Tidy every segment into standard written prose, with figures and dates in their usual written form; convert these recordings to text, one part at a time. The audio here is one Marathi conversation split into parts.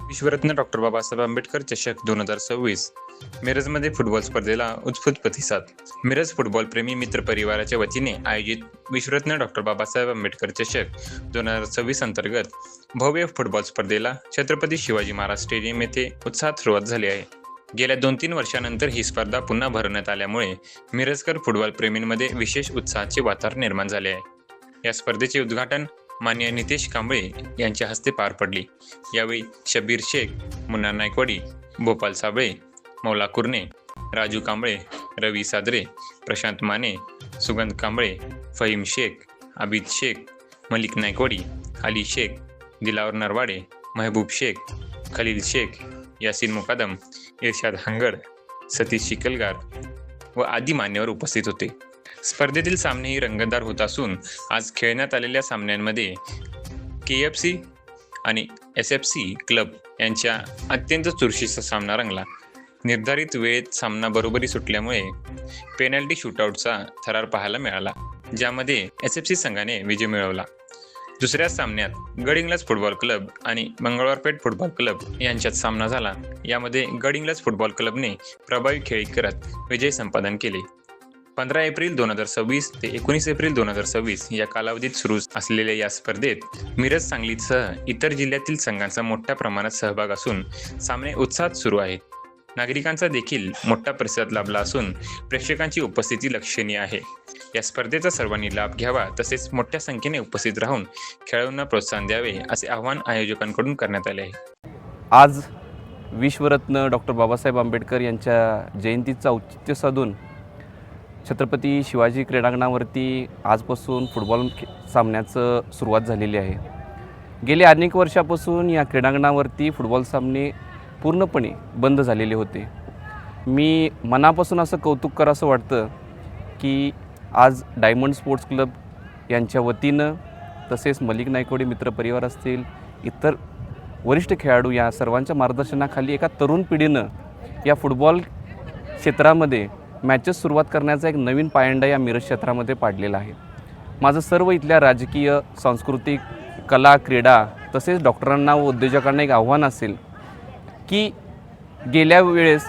विश्वरत्न डॉक्टर बाबासाहेब आंबेडकर चषक 2026 मिरजमध्ये फुटबॉल स्पर्धेला उत्स्फूर्त प्रतिसाद. मिरज फुटबॉल प्रेमी मित्र परिवाराच्या वतीने आयोजित विश्वरत्न डॉक्टर बाबासाहेब आंबेडकर चषक 2026 अंतर्गत भव्य फुटबॉल स्पर्धेला छत्रपती शिवाजी महाराज स्टेडियम येथे उत्साहात सुरुवात झाली आहे. गेल्या 2-3 वर्षांनंतर ही स्पर्धा पुन्हा भरवण्यात आल्यामुळे मिरजकर फुटबॉल प्रेमींमध्ये विशेष उत्साहाचे वातावरण निर्माण झाले आहे. या स्पर्धेचे उद्घाटन माननीय नितेश कांबळे यांच्या हस्ते पार पडली. यावेळी शब्बीर शेख, मुन्ना नायकवाडी, भोपाल साबळे, मौला कुर्णे, राजू कांबळे, रवी सादरे, प्रशांत माने, सुगंध कांबळे, फहीम शेख, आबिद शेख, मलिक नायकवाडी, अली शेख, दिलावर नरवाडे, महबूब शेख, खलील शेख, यासीन मुकादम, इर्शाद हंगड, सतीश शिकलगार व आदी मान्यवर उपस्थित होते. स्पर्धेतील सामनेही रंगतदार होत असून आज खेळण्यात आलेल्या सामन्यांमध्ये KFC आणि SFC क्लब यांच्या अत्यंत चुरशीचा सामना रंगला. निर्धारित वेळेत सामना बरोबरी सुटल्यामुळे पेनल्टी शूटआउटचा थरार पाहायला मिळाला, ज्यामध्ये SFC संघाने विजय मिळवला. दुसऱ्या सामन्यात गडहिंग्लज फुटबॉल क्लब आणि मंगळवारपेठ फुटबॉल क्लब यांच्यात सामना झाला. यामध्ये गडहिंग्लज फुटबॉल क्लबने प्रभावी खेळी करत विजय संपादन केले. 15 एप्रिल 2026 ते 19 एप्रिल 2026 या कालावधीत सुरू असलेल्या या स्पर्धेत मिरज, सांगलीसह इतर जिल्ह्यातील संघांचा मोठ्या प्रमाणात सहभाग असून सामने उत्साहात सुरू आहेत. नागरिकांचा देखील मोठा प्रतिसाद लाभला असून प्रेक्षकांची उपस्थिती लक्षणीय आहे. या स्पर्धेचा सर्वांनी लाभ घ्यावा, तसेच मोठ्या संख्येने उपस्थित राहून खेळाडूंना प्रोत्साहन द्यावे असे आवाहन आयोजकांकडून करण्यात आले आहे. आज विश्वरत्न डॉक्टर बाबासाहेब आंबेडकर यांच्या जयंतीचं औचित्य साधून छत्रपती शिवाजी क्रीडांगणावरती आजपासून फुटबॉल सामन्याचं सुरुवात झालेली आहे. गेल्या अनेक वर्षापासून या क्रीडांगणावरती फुटबॉल सामने पूर्णपणे बंद झालेले होते. मी मनापासून असं कौतुक करावंसं वाटतं की आज डायमंड स्पोर्ट्स क्लब यांच्या वतीनं, तसेच मलिक नायकवाडी मित्रपरिवार असतील, इतर वरिष्ठ खेळाडू या सर्वांच्या मार्गदर्शनाखाली एका तरुण पिढीनं या फुटबॉल क्षेत्रामध्ये मॅचेस सुरुवात करण्याचा एक नवीन पायंडा या मिरज क्षेत्रामध्ये पाडलेला आहे. माझं सर्व इथल्या राजकीय, सांस्कृतिक, कला, क्रीडा तसेच डॉक्टरांना व उद्योजकांना एक आव्हान असेल की गेल्या वेळेस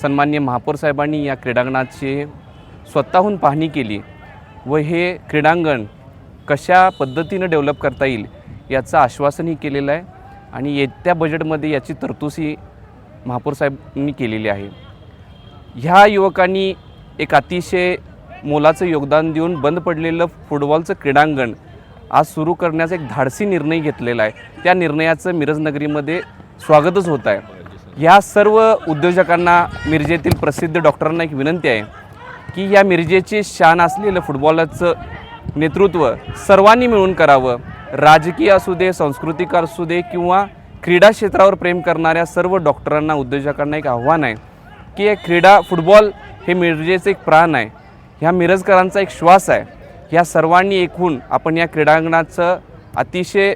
सन्माननीय महापौर साहेबांनी या क्रीडांगणाची स्वतःहून पाहणी केली व हे क्रीडांगण कशा पद्धतीनं डेव्हलप करता येईल याचं आश्वासनही केलेलं आहे आणि येत्या बजेटमध्ये याची तरतूदही महापौर साहेबांनी केलेली आहे. ह्या युवकांनी एक अतिशय मोलाचं योगदान देऊन बंद पडलेलं फुटबॉलचं क्रीडांगण आज सुरू करण्याचा एक धाडसी निर्णय घेतलेला आहे. त्या निर्णयाचं मिरज नगरीमध्ये स्वागतच होत आहे. ह्या सर्व उद्योजकांना, मिरजेतील प्रसिद्ध डॉक्टरांना एक विनंती आहे की या मिरजेचे शान असलेलं फुटबॉलाचं नेतृत्व सर्वांनी मिळून करावं. राजकीय असू दे, सांस्कृतिक असू दे किंवा क्रीडा क्षेत्रावर प्रेम करणाऱ्या सर्व डॉक्टरांना, उद्योजकांना एक आव्हान आहे की क्रीडा, फुटबॉल हे मिरजेचं एक प्राण आहे, ह्या मिरजकरांचा एक श्वास आहे. ह्या सर्वांनी एकूण आपण या क्रीडांगणाचं अतिशय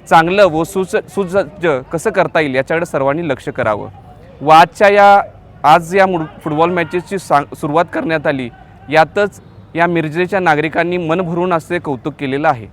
चांगलं व सुसज्ज कसं करता येईल याच्याकडे सर्वांनी लक्ष करावं. व आज या फुटबॉल मॅचेसची सुरुवात करण्यात आली, यातच या मिरजेच्या नागरिकांनी मन भरून असे कौतुक केलेलं आहे.